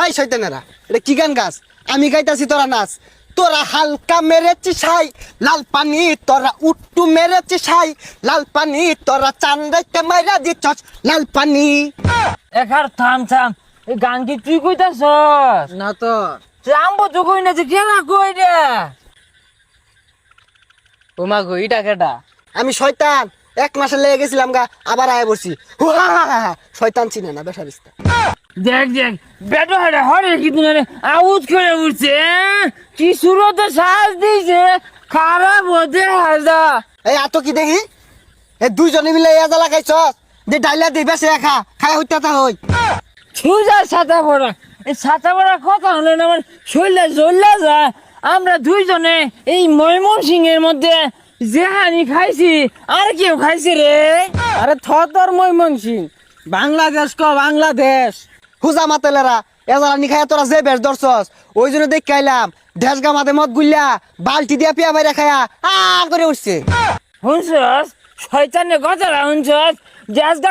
High শয়তানেরা, এটা কি গান গাছ? আমি গাইতাছি তোরা নাচ। তোরা হালকা মেরেছি সাই লাল পানি, তোরা উট্টু মেরেছি সাই লাল পানি, তোরা চান্দাইতে মাইরা দিছস লাল পানি। একার থাম থাম, এই গান কি তুই কইতাছস? না তো আমবো তো কই না যে কেনা কই রে। ওমা গো ইটা কেটা? আমি শয়তান, 1 মাসে লেগে গেছিলাম গা, আবার আয়া বসছি। শয়তান চিনে না বেসারিস্তা। দেখ দেখ বেটো হরে হরে কি তুমি আউট করে উঠছে, কি সুরতে সাজ দিছে, খারাপ হতে হাজা। এই আতো কি দেখি, এই দুইজনে মিলে এজা লাগাইছস যে ডাইলা দি বেসে খা খাই হইতা তা হই। সুজা ছাতা পড়া, এই ছাতা পড়া কথা হলো না আমার শরীরে জ্বললা যায়। আমরা দুইজনে এই ময়মনসিংহের মধ্যে যেহানি খাইছি আর কেউ খাইছে রে? আরে তোর ময়মনসিং বাংলাদেশ বাংলাদেশ। হুজা মাতেলেরা এজারা নি খায়া তোরা যে বেশ ধরছস, ওই জন্য দেখ খাইলাম ঢেস গামাতে মদ গুল্লা বালতি দিয়া পিয়া বাইরে খায়া করে উঠছে। শুনছস শয়তানের কথাটা শুনছস যে আজকে